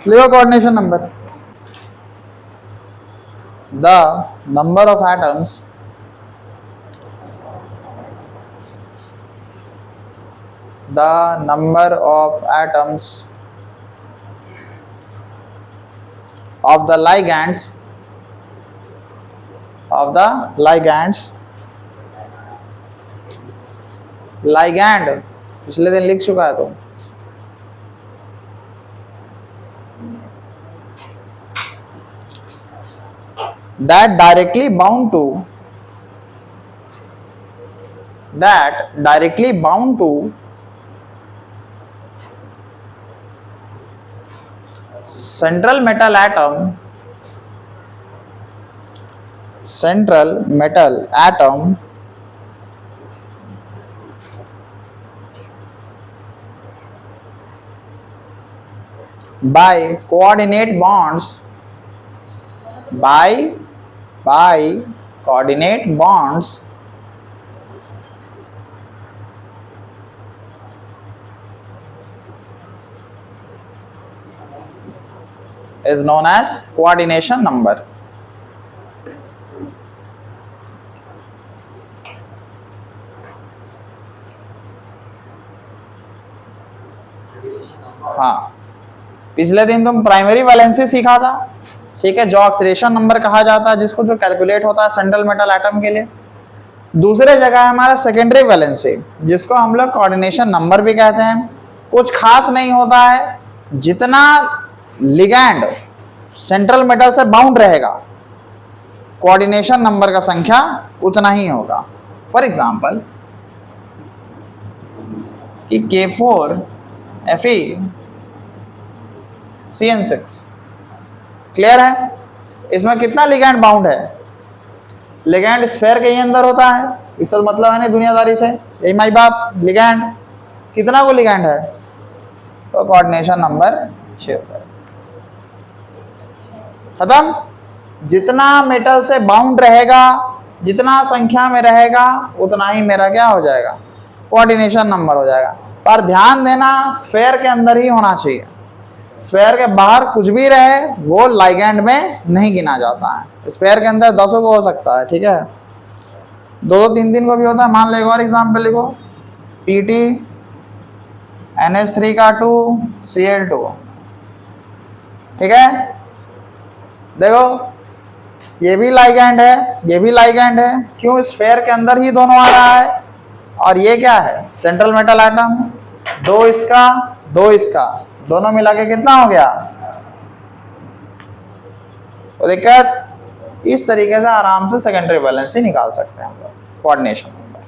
लिखो coordination number. The number of atoms of the ligand पिछले दिन लिख चुका है तो that directly bound to central metal atom by coordinate bonds is known as coordination number। हाँ, पिछले दिन तुम प्राइमरी वैलेंसी सीखा था, ठीक है, जो ऑक्सीडेशन नंबर कहा जाता है, जिसको जो कैलकुलेट होता है सेंट्रल मेटल एटम के लिए। दूसरे जगह है हमारा सेकेंडरी वैलेंसी, जिसको हम लोग कोऑर्डिनेशन नंबर भी कहते हैं। कुछ खास नहीं होता है, जितना लिगैंड सेंट्रल मेटल से बाउंड रहेगा कोऑर्डिनेशन नंबर का संख्या उतना ही होगा। फॉर एग्जांपल कि K4Fe क्लियर है, इसमें कितना लिगैंड बाउंड है? लिगैंड स्फेयर के ही अंदर होता है, इसका मतलब है नहीं दुनियादारी से, यही माई बाप। लिगैंड कितना वो लिगैंड है, तो कोऑर्डिनेशन नंबर 6 होता है। खत्म। जितना मेटल से बाउंड रहेगा, जितना संख्या में रहेगा, उतना ही मेरा क्या हो जाएगा, कोऑर्डिनेशन नंबर हो जाएगा। पर ध्यान देना, स्फेयर के अंदर ही होना चाहिए, स्फेयर के बाहर कुछ भी रहे वो लाइगैंड में नहीं गिना जाता है। स्फेयर के अंदर 200 को हो सकता है, ठीक है, 2-3 को भी होता है। मान लो एक और एग्जाम्पल लिखो, Pt NH3 का 2 Cl2, ठीक है। देखो ये भी लाइगैंड है, ये भी लाइगैंड है, क्यों? स्फेयर के अंदर ही दोनों आ रहा है। और ये क्या है, सेंट्रल मेटल एटम, 2 इसका 2 इसका, दोनों मिला के कितना हो गया? तो दिक्कत इस तरीके से आराम से सेकेंडरी वैलेंसी निकाल सकते हैं हम लोग कोऑर्डिनेशन नंबर,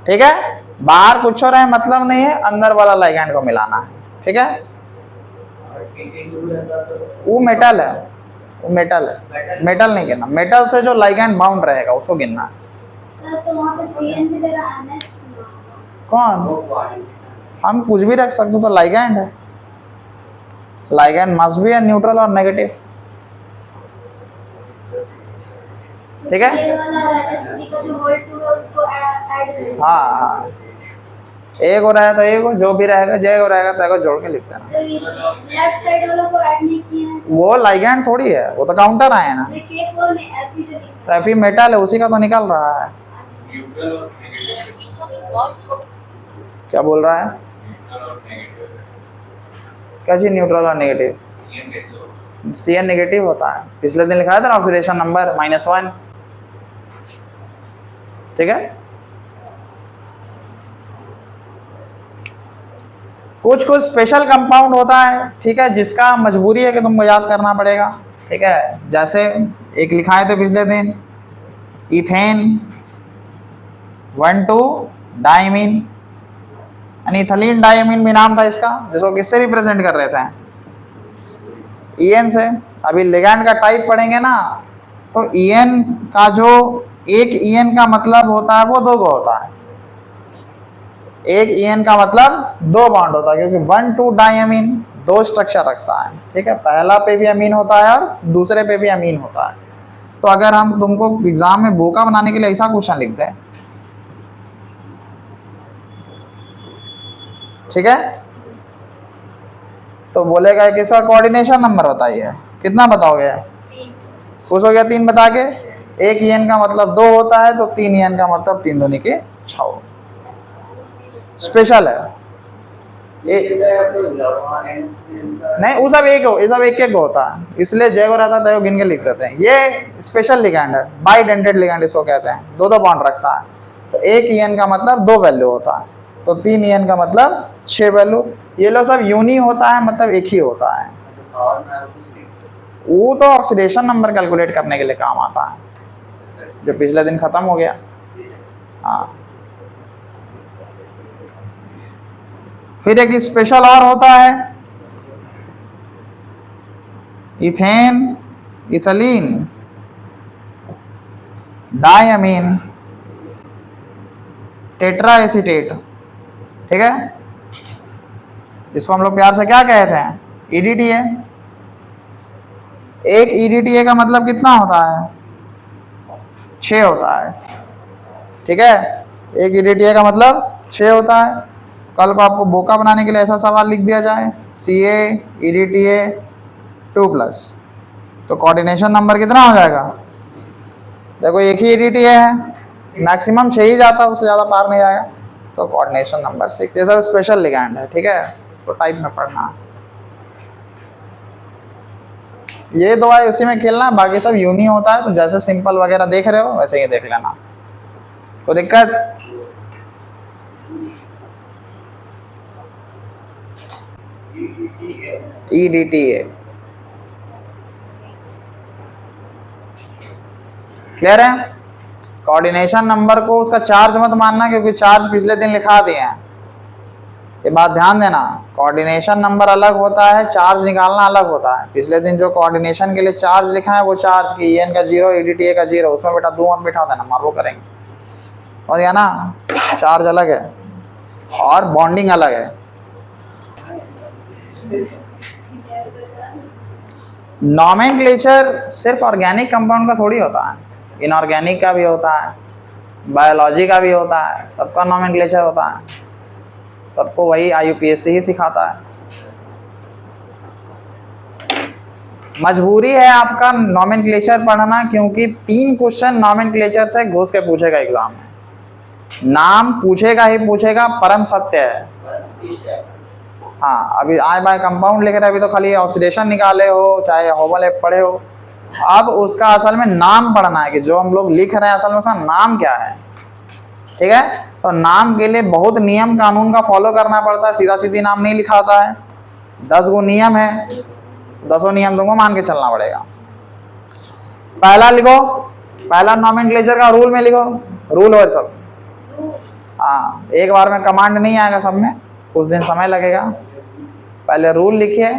ठीक है। बाहर कुछ हो रहे मतलब नहीं है, अंदर वाला लाइगैंड को मिलाना है, ठीक है। वो मेटल है, वो मेटल है, मेटल नहीं गिनना, मेटल से जो लाइगैंड बाउंड रहेगा उसको गिनना है। सर तो वहाँ पे CN की जगह NH कौन? हम कुछ भी रख सकते, तो लाइगैंड है, लाइगैंड मस्ट बी न्यूट्रल और नेगेटिव, ठीक है। हाँ हाँ, एक हो रहा है तो एक हो, जो भी रहेगा जय हो रहेगा तो जोड़ के लिखते हैं ना। लेफ्ट साइड वालों को ऐड नहीं किया है, वो लाइगैंड थोड़ी है, वो तो काउंटर आए ना। Fe मेटल है, उसी का तो निकल रहा है। क्या बोल रहा है? क्या चीज न्यूट्रल और नेगेटिव? Cn नेगेटिव होता है, पिछले दिन लिखा था ना ऑक्सीडेशन नंबर -1, ठीक है। कुछ कुछ स्पेशल कंपाउंड होता है, ठीक है, जिसका मजबूरी है कि तुमको याद करना पड़ेगा, ठीक है। जैसे एक लिखाए थे पिछले दिन, इथेन 1,2-डाइमीन, यानी इथिलीन डाइमीन भी नाम था इसका, जिसको किससे रिप्रेजेंट कर रहे थे? EN से। अभी लिगैंड का टाइप पढ़ेंगे ना, तो EN का जो एक EN का मतलब होता है वो 2 को होता है, एक EN का मतलब 2 बॉन्ड होता है, क्योंकि 1,2-डाइमीन 2 स्ट्रक्चर रखता है, ठीक है। पहला पे भी अमीन होता है और दूसरे पे भी अमीन होता है। तो अगर हम तुमको एग्जाम में बोका बनाने के लिए ऐसा क्वेश्चन लिखते हैं, ठीक है, तो बोलेगा कि इसका कोऑर्डिनेशन नंबर बताइए, कितना बताओगे? खुश हो गया 3 बता के। 1 EN का मतलब 2 होता है, तो 3 EN का मतलब 3 दूनी के 6। स्पेशल है नहीं, वो सब एक हो, ये सब एक एक होता है, इसलिए जय को रहता है गिन के लिख देते हैं। ये स्पेशल लिगैंड है, बाई डेंटेड लिगैंड इसको कहते हैं, 2 बॉन्ड रखता है। तो 1 EN का मतलब 2 वैल्यू होता है, तो 3 EN का मतलब 6 वैल्यू। ये लोग सब यूनी होता है, मतलब एक ही होता है। वो तो ऑक्सीडेशन नंबर कैलकुलेट करने के लिए काम आता है, जो पिछले दिन खत्म हो गया। हाँ, फिर एक स्पेशल और होता है, ethane ethylene diamine tetra acetate. ठीक है, इसको हम लोग प्यार से क्या कहते हैं? EDTA। एक EDTA का मतलब कितना होता है? 6 होता है। ठीक है, एक EDTA का मतलब 6 होता है। कल को आपको बोका बनाने के लिए ऐसा सवाल लिख दिया जाए, CA EDTA 2+, तो कोऑर्डिनेशन नंबर कितना हो जाएगा? देखो एक ही EDTA है, मैक्सिमम 6 ही जाता है, उससे ज़्यादा पार नहीं जाएगा, तो कोऑर्डिनेशन नंबर 6। ये सब स्पेशल लिगैंड है। ठीक है, तो टाइप में पढ़ना, ये 2 है उसी में खेलना, बाकी सब यूनी होता है। तो जैसे सिंपल वगैरह देख रहे हो वैसे ही देख लेना, कोई दिक्कत? EDTA क्लियर है? कोऑर्डिनेशन नंबर को उसका चार्ज मत मानना, क्योंकि चार्ज पिछले दिन लिखा दिए हैं, ये बात ध्यान देना। कोऑर्डिनेशन नंबर अलग होता है, चार्ज निकालना अलग होता है। पिछले दिन जो कोऑर्डिनेशन के लिए चार्ज लिखा है वो चार्ज की EN का 0 EDTA का 0, उसमें बेटा 2 मत बिठा देना, मार्को करेंगे। और या ना, चार्ज अलग है और बॉन्डिंग अलग है। नॉमेनक्लेचर सिर्फ ऑर्गेनिक कंपाउंड का थोड़ी होता है, इनऑर्गेनिक का भी होता है, बायोलॉजी का भी होता है, सबका नॉमेनक्लेचर होता है। सबको वही IUPAC ही सिखाता है। मजबूरी है आपका नॉमेनक्लेचर पढ़ना, क्योंकि 3 क्वेश्चन नॉमेनक्लेचर से घुस के पूछेगा एग्जाम में। नाम पूछेगा ही पूछेगा, परम सत्य है। हाँ, अभी आय बाय कंपाउंड लिख रहे, अभी तो खाली ऑक्सीडेशन निकाले हो, चाहे होमोलेप पढ़े हो। अब उसका असल में नाम पढ़ना है कि जो हम लोग लिख रहे हैं असल में उसका नाम क्या है। ठीक है, तो नाम के लिए बहुत नियम कानून का फॉलो करना पड़ता है, सीधा सीधी नाम नहीं लिखाता है। 10 गो नियम है, 10 नियम तुमको मान के चलना पड़ेगा। पहला लिखो, पहला नॉमेनक्लेचर का रूल में लिखो, रूल हो सब। हाँ, एक बार में कमांड नहीं आएगा सब में, कुछ दिन समय लगेगा। पहले रूल लिखिए,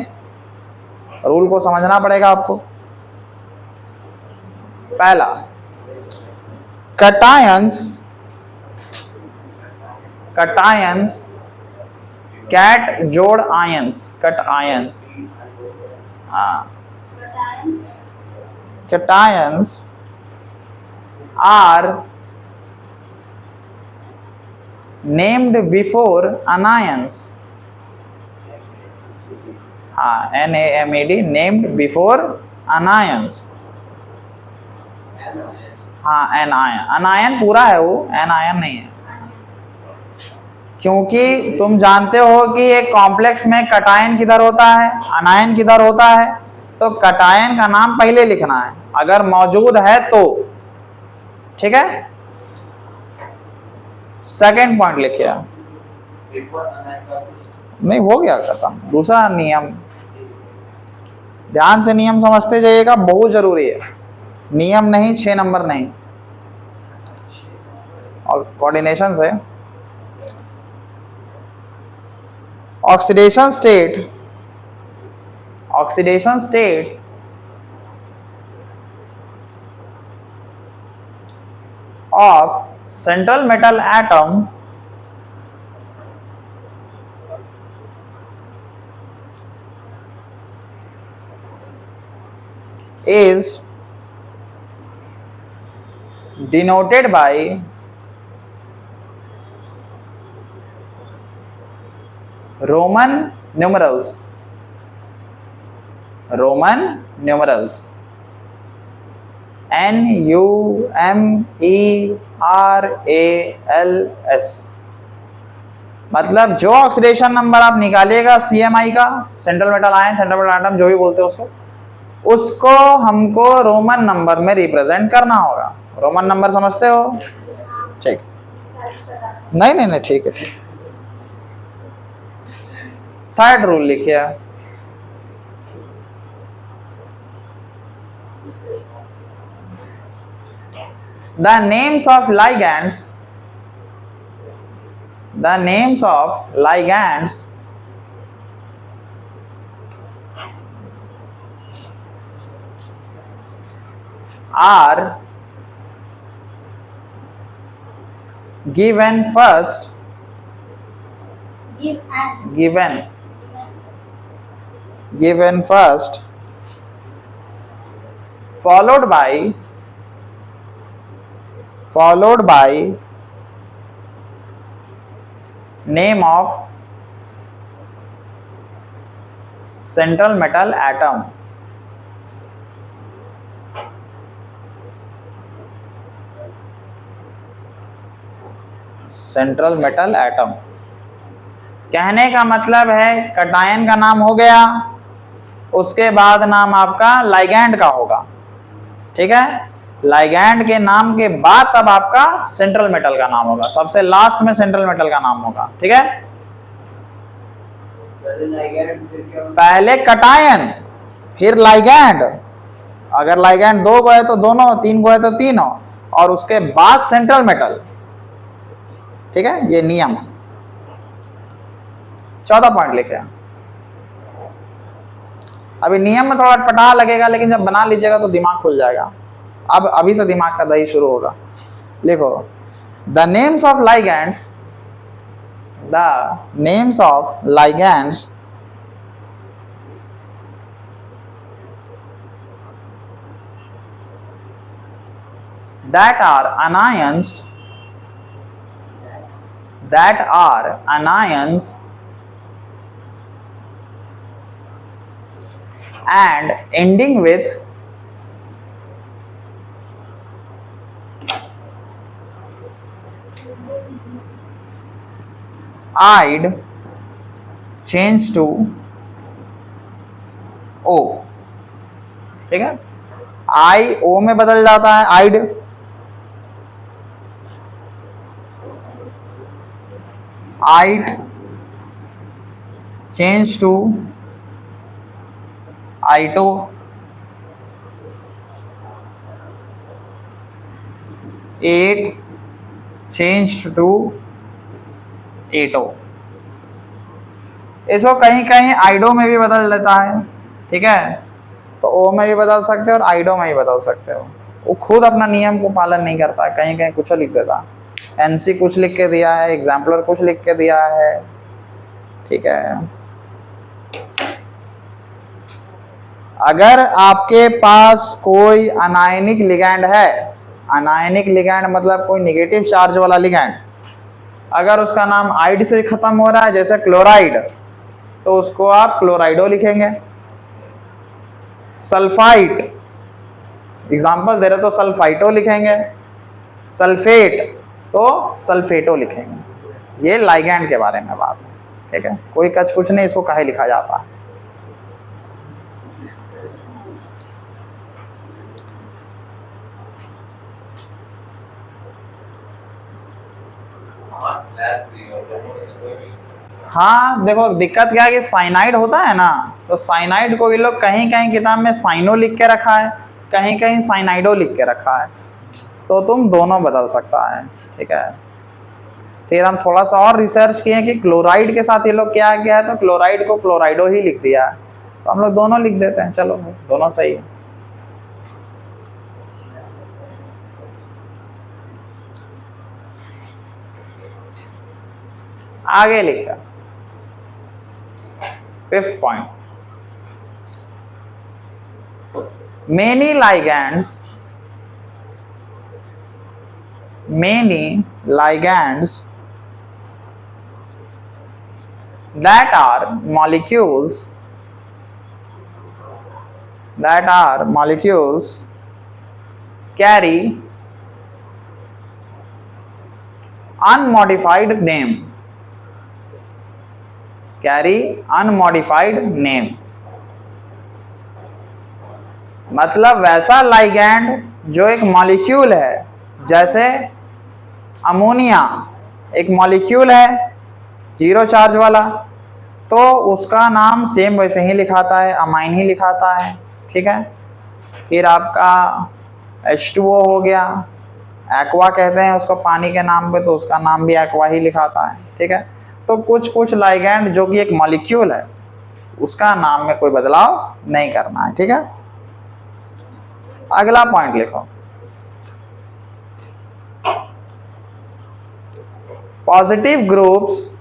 रूल को समझना पड़ेगा आपको। पहला, कटायंस कैट जोड़ आयंस, कट आयंस। हाँ, cations are named before anions. हाँ, NAMED, named before anions. हाँ, anion, anion पूरा है वो, anion नहीं है, क्योंकि तुम जानते हो कि एक कॉम्प्लेक्स में कटायन किधर होता है, अनायन किधर होता है। तो कटायन का नाम पहले लिखना है अगर मौजूद है तो। ठीक है, सेकंड पॉइंट लिखिए। नहीं, हो गया खत्म। दूसरा नियम, ध्यान से नियम समझते जाइएगा, बहुत जरूरी है। नियम नहीं, 6 नंबर नहीं। और कोऑर्डिनेशन से oxidation state of central metal atom is denoted by Roman numerals. Roman numerals NUMERALS। मतलब जो ऑक्सीडेशन नंबर आप निकालिएगा CMI का, central metal ion, central metal atom जो भी बोलते हैं उसको हमको रोमन नंबर में रिप्रेजेंट करना होगा। रोमन नंबर समझते हो? ठीक, नहीं नहीं नहीं, ठीक है ठीक। थर्ड रूल लिखिए, the names of ligands are given first, given first, followed by name of central metal atom। Central metal atom कहने का मतलब है कटायन का नाम हो गया, उसके बाद नाम आपका लाइगैंड का होगा, ठीक है। लाइगैंड के नाम के बाद तब आपका सेंट्रल मेटल का नाम होगा, सबसे लास्ट में सेंट्रल मेटल का नाम होगा, ठीक है। पहले कटायन फिर लाइगैंड, अगर लाइगैंड 2 को है तो दोनों, 3 को है तो तीनों, और उसके बाद सेंट्रल मेटल, ठीक है। ये नियम। 14 पॉइंट लिखे। अभी नियम में थोड़ा पटा लगेगा, लेकिन जब बना लीजिएगा तो दिमाग खुल जाएगा। अब अभी से दिमाग का दही शुरू होगा। लिखो, the names of ligands that are anions and ending with "ide" change to O, ठीक है। I O में बदल जाता है, ide. Ide change to ito, ate change to ato. इसको कहीं कहीं आइडो में भी बदल देता है, ठीक है। तो ओ में भी बदल सकते हो और आइडो में भी बदल सकते हो। वो खुद अपना नियम को पालन नहीं करता है, कहीं कहीं कुछ लिख देता। एनसी कुछ लिख के दिया है, एग्जाम्पलर कुछ लिख के दिया है, ठीक है। अगर आपके पास कोई अनायनिक लिगैंड है, अनायनिक लिगैंड मतलब कोई नेगेटिव चार्ज वाला लिगैंड, अगर उसका नाम आइड से खत्म हो रहा है, जैसे क्लोराइड, तो उसको आप क्लोराइडो लिखेंगे। सल्फाइट, एग्जाम्पल दे रहे तो सल्फाइटो लिखेंगे। सल्फेट तो सल्फेटो लिखेंगे। ये लाइगैंड के बारे में बात है, ठीक है। कोई कच कुछ नहीं, इसको काहे लिखा जाता है। हाँ देखो, दिक्कत क्या है कि साइनाइड होता है ना, तो साइनाइड को ये लोग कहीं कहीं किताब में साइनो लिख के रखा है, कहीं कहीं साइनाइडो लिख के रखा है, तो तुम दोनों बदल सकता है, ठीक है। फिर हम थोड़ा सा और रिसर्च किए कि क्लोराइड के साथ ये लोग क्या किया है, तो क्लोराइड को क्लोराइडो ही लिख दिया है, तो हम लोग दोनों लिख देते हैं। चलो दोनों सही है। आगे लिखा 5th point, many ligands that are molecules that are molecules carry unmodified name, carry unmodified name, मतलब वैसा लाइगैंड जो एक मॉलिक्यूल है, जैसे अमोनिया एक मॉलिक्यूल है 0 चार्ज वाला, तो उसका नाम सेम वैसे ही लिखाता है, अमाइन ही लिखाता है, ठीक है। फिर आपका H2O हो गया, एक्वा कहते हैं उसको पानी के नाम पे, तो उसका नाम भी एक्वा ही लिखाता है, ठीक है। तो कुछ कुछ लाइगैंड जो कि एक मॉलिक्यूल है उसका नाम में कोई बदलाव नहीं करना है, ठीक है। अगला पॉइंट लिखो, positive groups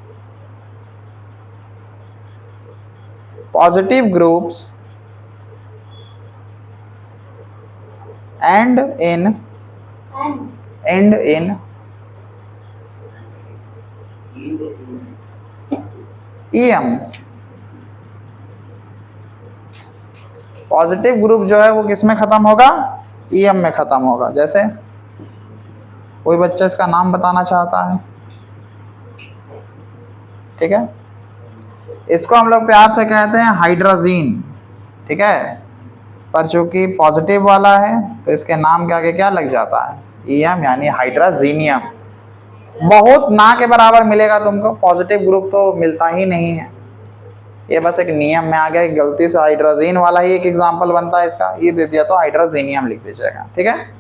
end in EM। Positive group जो है वो किस में खत्म होगा, EM में खत्म होगा। जैसे कोई बच्चा इसका नाम बताना चाहता है, ठीक है, इसको हम लोग प्यार से कहते हैं हाइड्रोजीन, ठीक है, पर चूंकि पॉजिटिव वाला है तो इसके नाम के आगे क्या लग जाता है, EM, यानी हाइड्रोजीनियम। बहुत ना के बराबर मिलेगा तुमको, पॉजिटिव ग्रुप तो मिलता ही नहीं है, ये बस एक नियम में आ गया, गलती से हाइड्रोजीन वाला ही एक एग्जांपल बनता है इसका, ये दे दिया तो हाइड्रोजीनियम लिख दीजिएगा, ठीक है।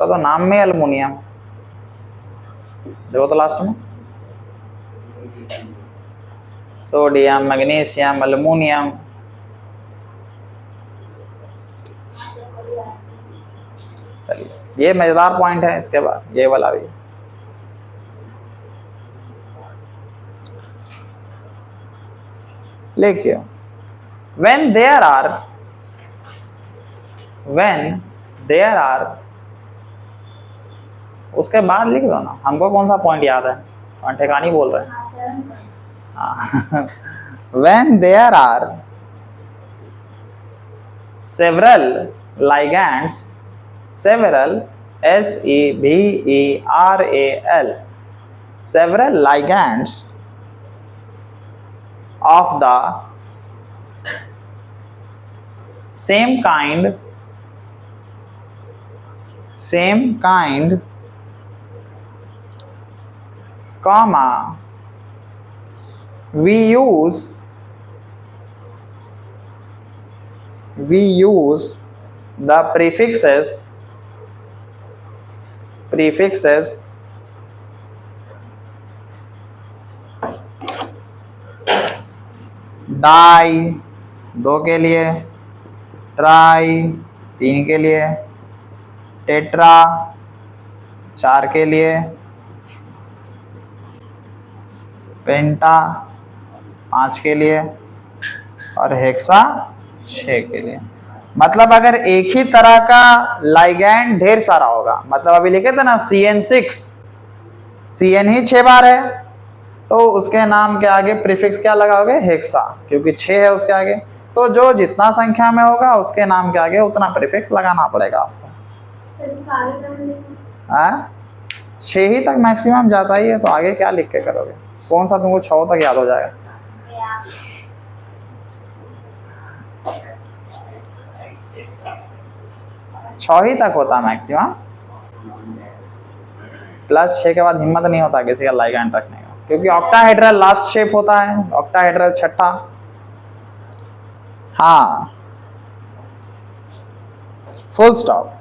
तो नाम में एल्युमिनियम देखो तो लास्ट में, सोडियम, मैग्नीशियम, एल्युमिनियम, चलिए ये मजेदार पॉइंट है। इसके बाद ये वाला भी, लिखिए, when there are, उसके बाद लिख दो ना, हमको कौन सा पॉइंट याद है, पॉइंट ठिकानी बोल रहे हैं। when there are several ligands, several SEVERAL, several ligands of the same kind, comma, we use the prefixes di 2 के लिए, ट्राई 3 के लिए, टेट्रा 4 के लिए, पेंटा 5 के लिए और हेक्सा 6 के लिए। मतलब अगर एक ही तरह का लाइगैंड ढेर सारा होगा, मतलब अभी लिखे थे ना CN6, CN ही 6 बार है, तो उसके नाम के आगे प्रीफिक्स क्या लगाओगे, हेक्सा, क्योंकि 6 है उसके आगे, तो जो जितना संख्या में होगा उसके नाम के आगे उतना प्रीफिक्स लगाना पड़ेगा आपको। 6 ही तक मैक्सिमम जाता ही है, तो आगे क्या लिख के करोगे, कौन सा तुमको 6 तक याद हो जाएगा। छः ही तक होता है मैक्सिमम, +6 के बाद हिम्मत नहीं होता किसी का लाइगैंड रखने का, क्योंकि ऑक्टाहेड्रल लास्ट शेप होता है, ऑक्टाहेड्रल 6ठा। हाँ, full stop.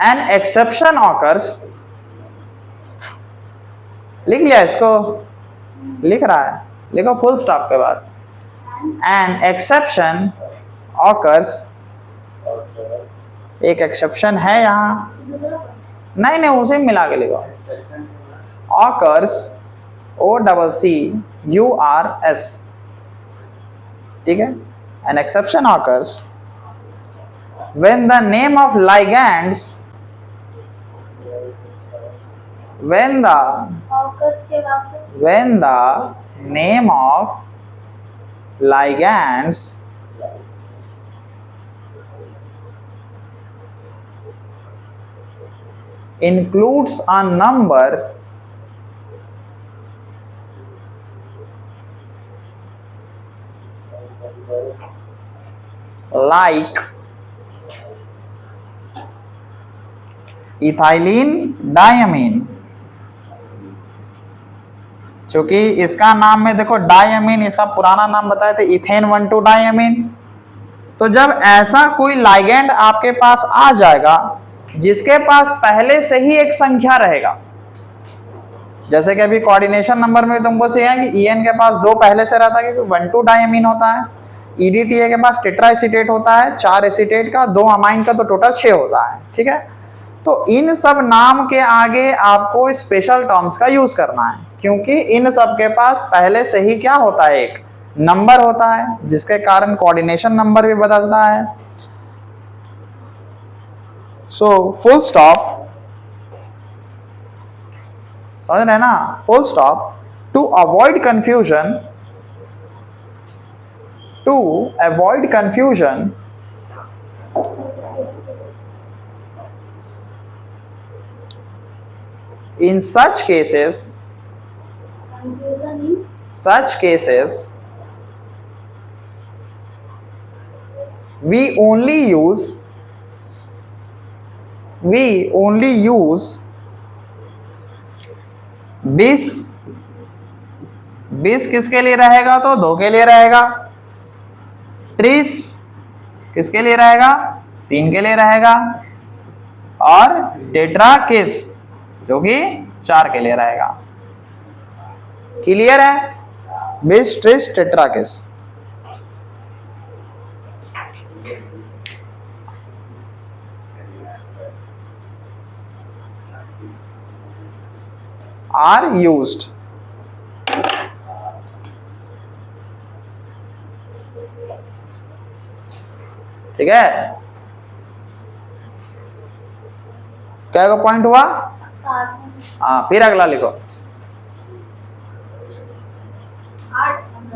An exception occurs, लिख लिया इसको, लिख रहा है, लिखो फुल स्टॉप के बाद, एन एक्सेप्शन ऑकर्स, एक एक्सेप्शन है यहाँ, नहीं उसे मिला के लिखो, ऑकर्स OCCURS, ठीक है। An exception occurs when the name of ligands when the occurs के बाद से when the name of ligands includes a number like ethylene diamine, क्योंकि इसका नाम में देखो डायमीन, इसका पुराना नाम बताए थे इथेन 1,2 डायमीन। तो जब ऐसा कोई लाइगेंड आपके पास आ जाएगा जिसके पास पहले से ही एक संख्या रहेगा, जैसे कि अभी कोऑर्डिनेशन नंबर में तुमको सिखाया कि ईएन के पास 2 पहले से रहता है क्योंकि 1,2 डायमीन होता है, ईडीटीए के पास टेट्रा एसीटेट होता है 4 एसीटेट का, 2 अमाइन का, तो टोटल 6 होता है। ठीक है, तो इन सब नाम के आगे आपको स्पेशल टर्म्स का यूज करना है, क्योंकि इन सब के पास पहले से ही क्या होता है, एक नंबर होता है, जिसके कारण कोऑर्डिनेशन नंबर भी बदलता है। सो फुल स्टॉप, समझ रहे ना, full stop, to avoid confusion, to avoid confusion in such cases we only use bis किसके लिए रहेगा, तो 2 के लिए रहेगा, ट्रिस किसके लिए रहेगा, 3 के लिए रहेगा, और टेट्रा किस जो कि 4 के लिए रहेगा। क्लियर है, बिस ट्रिस टेट्रा किस। आर यूज्ड, ठीक है, क्या का पॉइंट हुआ, हाँ, फिर अगला लिखो।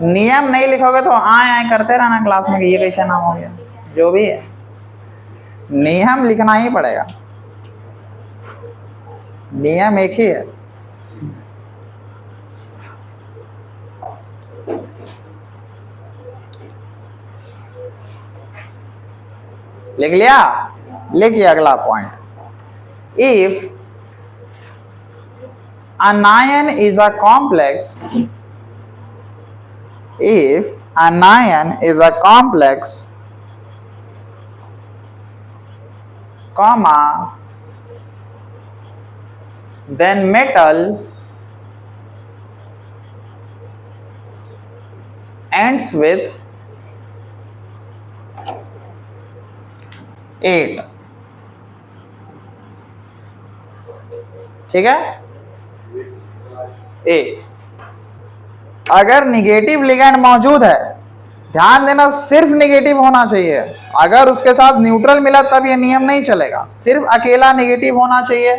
नियम नहीं लिखोगे तो आए करते रहना क्लास में कि ये कैसे नाम हो गया, जो भी है नियम लिखना ही पड़ेगा, नियम एक ही है। लिख लिया, लिखिए अगला point. If anion is a complex, if anion is a complex, comma, then metal ends with 8, ठीक है। ए, अगर निगेटिव लिगेंड मौजूद है, ध्यान देना सिर्फ निगेटिव होना चाहिए, अगर उसके साथ न्यूट्रल मिला तब ये नियम नहीं चलेगा, सिर्फ अकेला निगेटिव होना चाहिए,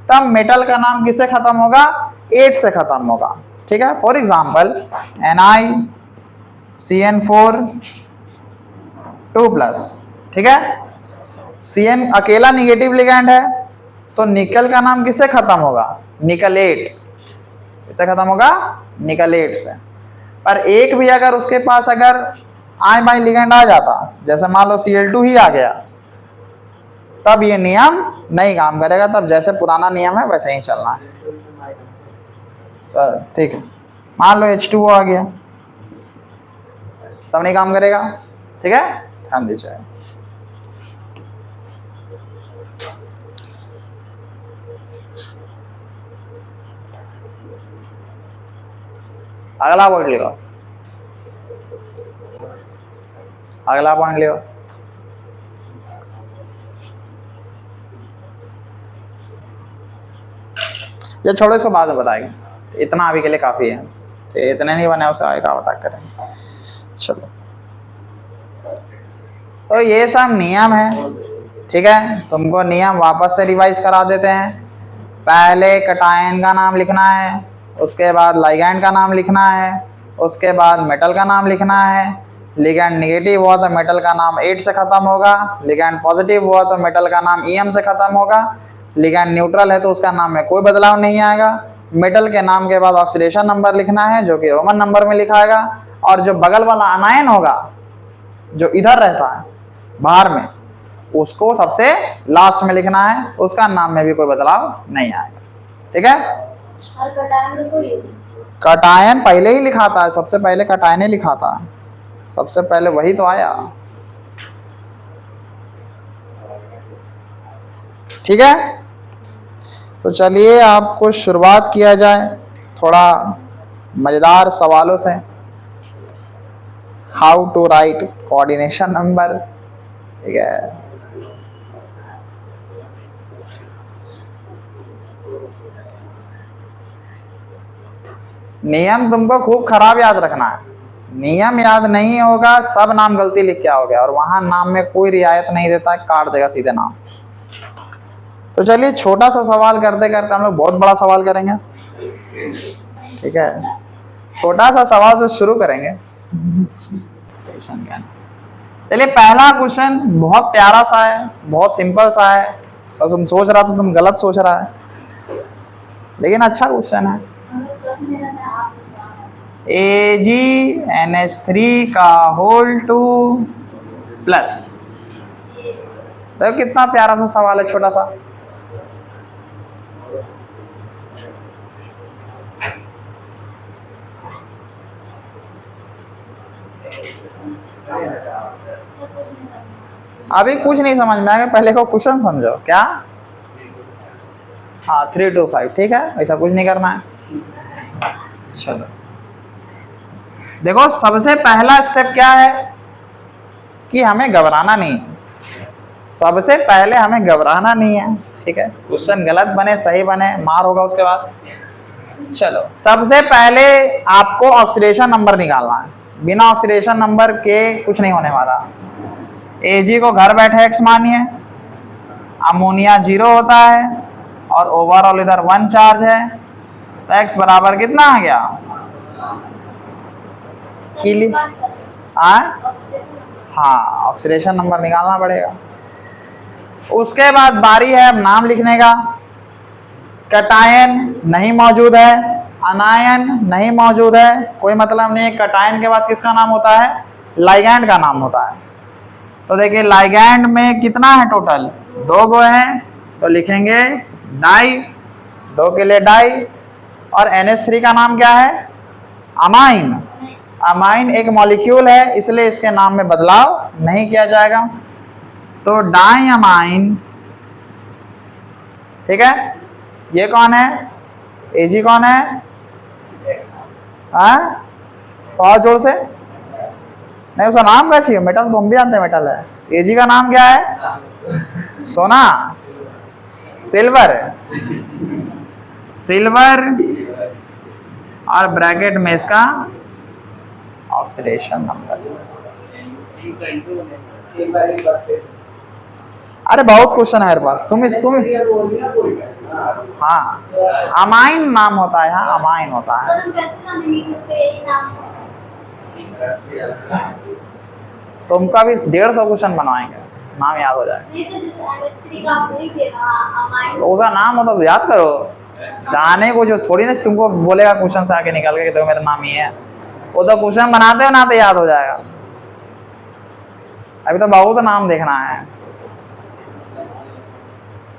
तब मेटल का नाम किससे खत्म होगा, 8 से खत्म होगा, ठीक है। फॉर एग्जांपल NiCN4 2+, ठीक है, Cn अकेला निगेटिव लिगेंड है, तो निकल का नाम किससे खत्म होगा, निकलेट, किससे खत्म होगा, निकलेट से। पर एक भी अगर उसके पास अगर आई बाई लिगेंड आ जाता, जैसे मान लो Cl2 ही आ गया, तब ये नियम नहीं काम करेगा, तब जैसे पुराना नियम है वैसे ही चलना है, ठीक है। मान लो H2O आ गया, तब नहीं काम करेगा, ठीक है, ध्यान दीजिए। अगला पॉइंट लिखो, अगला पॉइंट लिखो, ये छोड़ो, इसको बाद में बताएंगे, इतना अभी के लिए काफी है, तो इतने नहीं बने उसका आगे का बता करेंगे। चलो, तो ये सब नियम है, ठीक है, तुमको नियम वापस से रिवाइज करा देते हैं। पहले कटायन का नाम लिखना है, उसके बाद लाइगैंड का नाम लिखना है, उसके बाद मेटल का नाम लिखना है। लिगैंड नेगेटिव हुआ तो मेटल का नाम 8 से ख़त्म होगा, लिगैंड पॉजिटिव हुआ तो मेटल का नाम EM से ख़त्म होगा, लिगैंड न्यूट्रल है तो उसका नाम में कोई बदलाव नहीं आएगा। मेटल के नाम के बाद ऑक्सीडेशन नंबर लिखना है जो कि रोमन नंबर में लिखाएगा, और जो बगल वाला अनायन होगा जो इधर रहता है बाहर में, उसको सबसे लास्ट में लिखना है, उसका नाम में भी कोई बदलाव नहीं आएगा। ठीक है, और कटायन को यूज कटायन पहले ही लिखाता है, सबसे पहले कटायन ही लिखाता है, सबसे पहले वही तो आया। ठीक है, तो चलिए आपको शुरुआत किया जाए थोड़ा मजेदार सवालों से। How to write coordination number. ठीक है, नियम तुमको खूब खराब याद रखना है, नियम याद नहीं होगा सब नाम गलती लिख के आओगे, और वहां नाम में कोई रियायत नहीं देता है, काट देगा सीधे नाम। तो चलिए छोटा सा सवाल करते करते हम लोग बहुत बड़ा सवाल करेंगे। ठीक है, छोटा सा सवाल से शुरू करेंगे। चलिए पहला क्वेश्चन बहुत प्यारा सा है, बहुत सिंपल सा है। तुम सोच रहा तो तुम गलत सोच रहा है, लेकिन अच्छा क्वेश्चन है। AgNH3 का होल 2 प्लस। देखो कितना प्यारा सा सवाल है, छोटा सा। अभी कुछ नहीं समझ में आएगा, पहले को क्वेश्चन समझो। क्या? हाँ 3 to 5। ठीक है, ऐसा कुछ नहीं करना है। चलो देखो, सबसे पहला स्टेप क्या है कि हमें घबराना नहीं है। सबसे पहले हमें घबराना नहीं है। ठीक है, क्वेश्चन गलत बने सही बने मार होगा उसके बाद। चलो सबसे पहले आपको ऑक्सीडेशन नंबर निकालना है। बिना ऑक्सीडेशन नंबर के कुछ नहीं होने वाला। Ag को घर बैठे x मानिए, अमोनिया 0 होता है और ओवरऑल इधर 1 चार्ज है, तो x बराबर कितना आ गया? हाँ, ऑक्सीडेशन नंबर निकालना पड़ेगा। उसके बाद बारी है अब नाम लिखने का। कटायन नहीं मौजूद है, अनायन नहीं मौजूद है, कोई मतलब नहीं है। कटायन के बाद किसका नाम होता है? लाइगैंड का नाम होता है। तो देखिए लाइगैंड में कितना है टोटल? 2 गो है, तो लिखेंगे डाई, 2 के लिए डाई। और NH3 का नाम क्या है? अमाइन। अमाइन एक मॉलिक्यूल है, इसलिए इसके नाम में बदलाव नहीं किया जाएगा, तो डाई अमाइन। ठीक है, ये कौन है? Ag कौन है? बहुत जोर से नहीं, उसका नाम क्या चाहिए? मेटल तो हम भी जानते हैं मेटल है। Ag का नाम क्या है? सोना, सिल्वर, सिल्वर, और ब्रैकेट में इसका ऑक्सीडेशन नंबर। अरे बहुत क्वेश्चन है मेरे पास। तुम हाँ, अमाइन नाम होता है। हाँ अमाइन होता है। सर हम कैसे जानेंगे कि उसका यही नाम है? तुमका भी 150 क्वेश्चन बनवाएंगे, नाम याद हो जाए। नहीं सर, जैसे NH3 का आप नहीं थे ना, अमाइन। तो उसका नाम होता तो याद करो। जाने को जो थोड़ी ना तुमको बोलेगा क्वेश्चन से आके निकाल के कि तो मेरा नाम ही है। वो तो क्वेश्चन बनाते बनाते याद हो जाएगा। अभी तो बहुत नाम देखना है।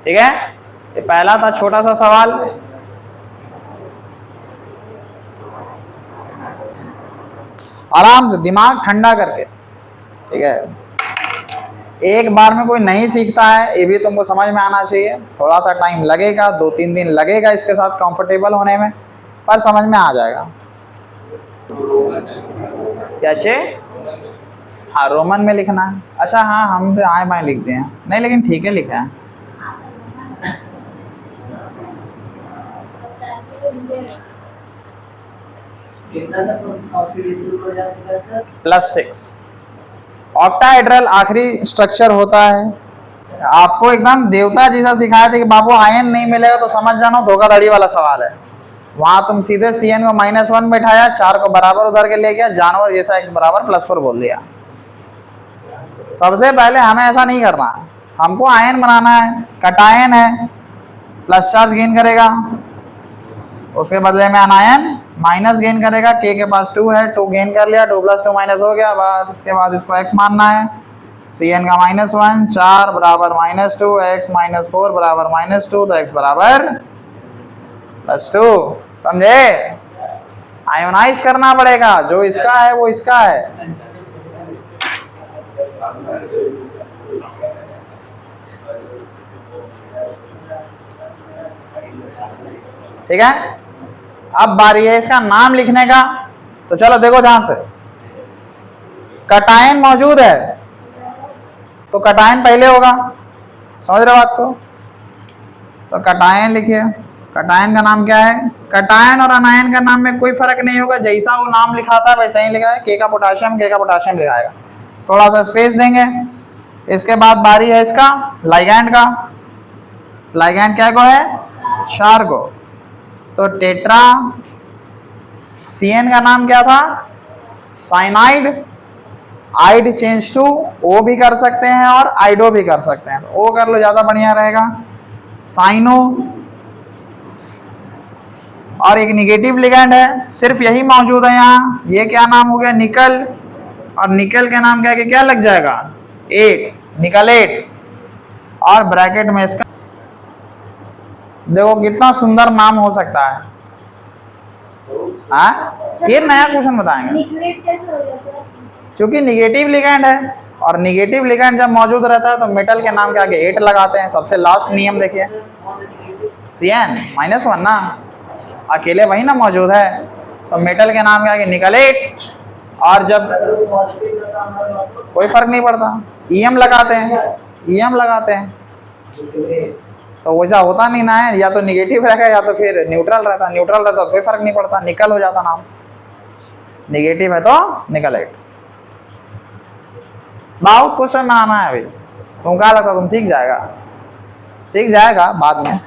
ठीक है, ये पहला था छोटा सा सवाल। आराम से दिमाग ठंडा करके। ठीक है, एक बार में कोई नहीं सीखता है, ये भी तुमको समझ में आना चाहिए। थोड़ा सा टाइम लगेगा, 2-3 दिन लगेगा इसके साथ कंफर्टेबल होने में, पर समझ में आ जाएगा। क्या चाहिए? हाँ रोमन में लिखना है। अच्छा हाँ, हम तो आए बाएँ लिखते हैं। नहीं लेकिन ठीक है लिखा है। +6। ऑक्टाहेड्रल आखिरी स्ट्रक्चर होता है। आपको एकदम देवता जैसा सिखाया था कि बाबू आयन नहीं मिलेगा तो समझ जाना धोखाधड़ी वाला सवाल है। वहां तुम सीधे Cn को -1 बैठाया, 4 को बराबर उधर के ले गया, जानवर जैसा x बराबर +4 बोल दिया। सबसे पहले हमें ऐसा नहीं करना, हमको आयन बनाना है, कटायन है, प्लस चार्ज गेन करेगा, उसके बदले में अनायन माइनस गेन करेगा, k के पास 2 है, 2 गेन कर लिया, 2 + 2 - हो गया, बस इसके बाद इसको x मानना है। Cn का -1, 4 बराबर -2, x -4 बराबर -2, तो x बराबर +2। समझे? आयोनाइज करना पड़ेगा, जो इसका है वो इसका है। ठीक है, अब बारी है इसका नाम लिखने का। तो चलो देखो ध्यान से, कटायन मौजूद है तो कटायन पहले होगा, समझ रहे हो बात को? तो कटायन लिखिए। कटायन का नाम क्या है? कटायन और अनायन का नाम में कोई फर्क नहीं होगा, जैसा वो नाम लिखा था वैसा ही लिखा है। K का पोटाशियम लिखाएगा, थोड़ा सा स्पेस देंगे। इसके बाद बारी है इसका लाइगैंड का। लाइगैंड क्या को है? क्षार को। तो टेट्रा, Cn का नाम क्या था? साइनाइड। आइड चेंज टू O भी कर सकते हैं और आइडो भी कर सकते हैं, तो O कर लो, ज्यादा बढ़िया रहेगा। साइनो। और एक निगेटिव लिगैंड है, सिर्फ यही मौजूद है यहाँ। ये क्या नाम हो गया? निकल। और निकल के नाम क्या लग जाएगा? 8, निकलेट। और ब्रैकेट में इसका देखो कितना सुंदर नाम हो सकता है। हाँ, फिर नया क्वेश्चन बताएंगे। निकलेट कैसे हो गया सर? क्योंकि निगेटिव लिगैंड है, और निगेटिव लिगैंड जब मौजूद रहता है तो मेटल के नाम के आगे 8 लगाते हैं। सबसे लास्ट नियम देखिए, Cn -1 ना, अकेले वही ना मौजूद है, तो मेटल के नाम के आगे निकलेट। और जब कोई फर्क नहीं पड़ता, EM लगाते हैं, तो वैसा होता नहीं ना है, या तो निगेटिव रहेगा या तो फिर न्यूट्रल रहता तो कोई फर्क नहीं पड़ता, निकल हो जाता नाम। निगेटिव है तो निकलेट। बहुत क्वेश्चन बनाना है अभी, तुम क्या लगता तुम सीख जाएगा बाद में।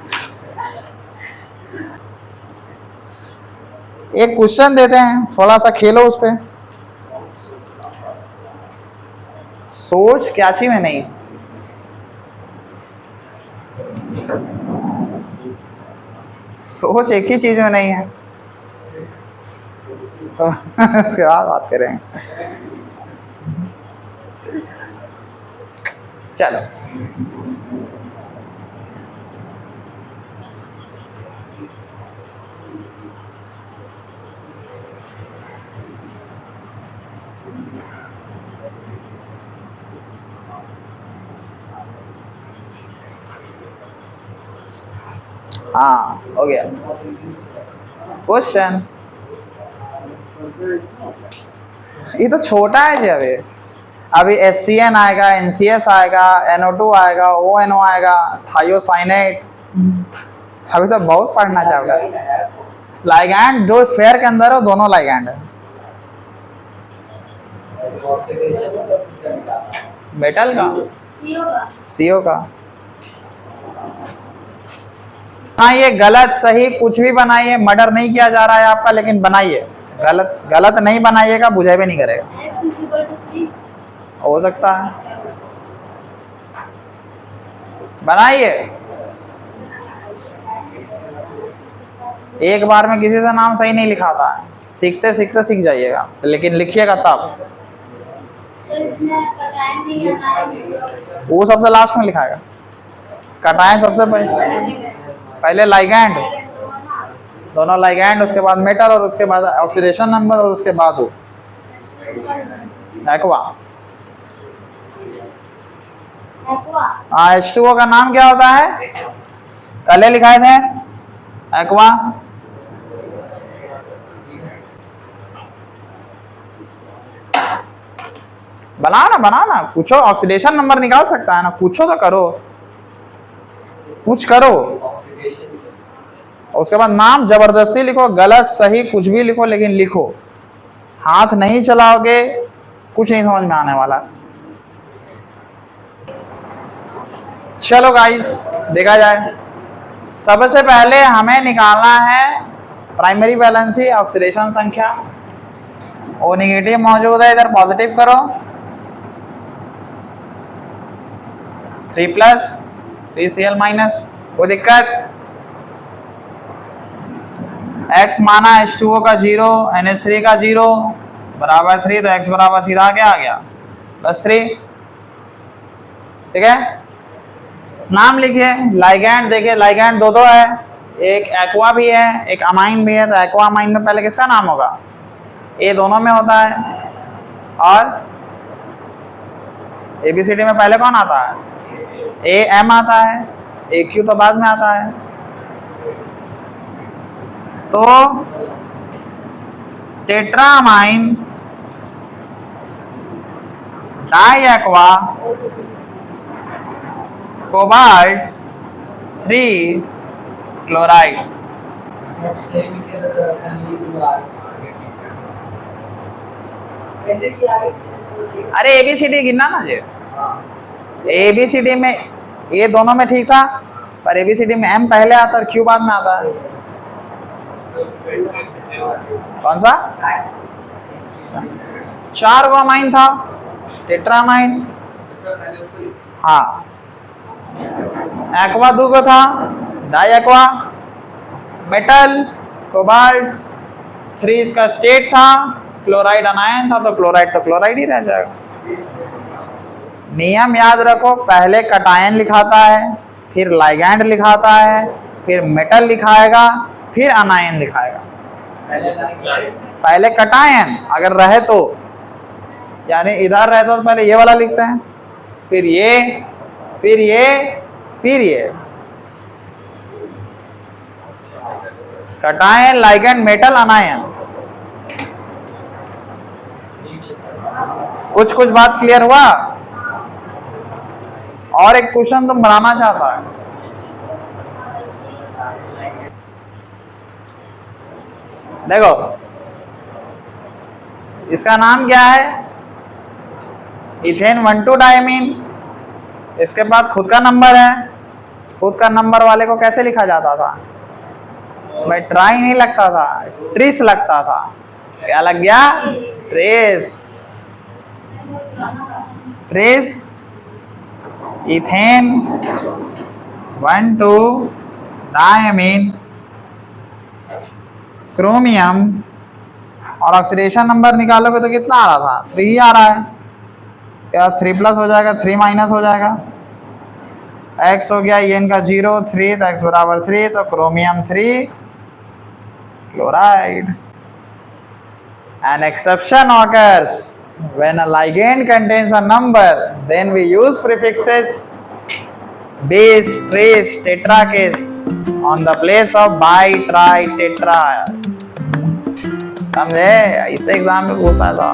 एक क्वेश्चन देते हैं, थोड़ा सा खेलो उस पे। सोच क्या चीज में नहीं, सोच एक ही चीज में नहीं है। उसके बाद बात करेंगे। चलो, हाँ हो गया क्वेश्चन। ये तो छोटा है जी। अभी SCN आएगा, NCS आएगा, NO2 आएगा, ONO आएगा, थायोसाइनेट। अभी तो बहुत पढ़ना चाहिए। लाइगैंड जो स्फीयर के अंदर है दोनों लाइगैंड है। मेटल का, CO का। हाँ, ये गलत सही कुछ भी बनाइए, मर्डर नहीं किया जा रहा है आपका, लेकिन बनाइए। गलत नहीं बनाइएगा, बुझे भी नहीं करेगा। हो सकता है, बनाइए। एक बार में किसी से नाम सही नहीं लिखाता है, सीखते सीखते सीख जाइएगा, लेकिन लिखिएगा तब। वो सबसे लास्ट में लिखाएगा, कटायन सबसे पहले लाइगैंड, दोनों लाइगैंड, उसके बाद मेटल, और उसके बाद ऑक्सीडेशन नंबर, और उसके बाद वो एक्वा। H2O का नाम क्या होता है? कल लिखाए थे, एक्वा। बनाना पूछो, ऑक्सीडेशन नंबर निकाल सकता है ना, पूछो तो करो, कुछ करो। उसके बाद नाम जबरदस्ती लिखो, गलत सही कुछ भी लिखो, लेकिन लिखो। हाथ नहीं चलाओगे कुछ नहीं समझ में आने वाला। चलो गाइस देखा जाए, सबसे पहले हमें निकालना है प्राइमरी वैलेंसी ऑक्सीडेशन संख्या। ओ नेगेटिव मौजूद है, इधर पॉजिटिव करो, 3+ 3Cl-, कोई दिक्कत। x माना H2O का 0, NH3 का 0 बराबर 3, तो x बराबर सीधा क्या आ गया +3। ठीक है, नाम लिखिए। लाइगैंड देखिए, लाइगैंड दो है, एक एक्वा भी है एक अमाइन भी है, तो एक्वा अमाइन में पहले किसका नाम होगा, ए दोनों में होता है। और ABCD में पहले कौन आता है, AM आता है, AQ तो बाद में आता है। तो टेट्रामाइन डाई एक्वा कोबाल्ट 3 क्लोराइड। अरे ABCD गिनना ना जी, ABCD में ये दोनों में ठीक था, पर ABCD में M पहले आता है और Q बाद में आता है। कौन सा, 4 गो अमाइन था, टेट्रामाइन, हाँ। एक्वा 2 गो था, डाई एक्वा, मेटल कोबाल्ट, 3 इसका स्टेट था, क्लोराइड अनायन था, तो क्लोराइड ही रह जाएगा। नियम याद रखो, पहले कटायन लिखाता है, फिर लाइगैंड लिखाता है, फिर मेटल लिखाएगा, फिर अनायन लिखाएगा। पहले कटायन अगर रहे तो, यानी इधर रहे तो पहले ये वाला लिखते हैं, फिर ये, फिर ये, फिर ये। Cation, ligand, metal, अनायन। कुछ बात क्लियर हुआ। और एक क्वेश्चन तुम बनाना चाहता है, देखो इसका नाम क्या है, इथेन 1,2 डायमीन। इसके बाद खुद का नंबर है, खुद का नंबर वाले को कैसे लिखा जाता था, इसमें ट्राई नहीं लगता था, ट्रिस लगता था। क्या लग गया, trace. Trace ethane 1,2 diamine chromium, और ऑक्सीडेशन नंबर निकालोगे तो कितना आ रहा था, 3 ही आ रहा है। क्या 3+ हो जाएगा, 3- हो जाएगा, x हो गया ये इनका 0, 3, तो x बराबर 3, तो chromium 3 chloride. An exception occurs when a ligand contains a number, then we use prefixes base, trace, tetrakase on the place of bi, tri, tetra। समझे, इससे एग्जाम में पूछा था।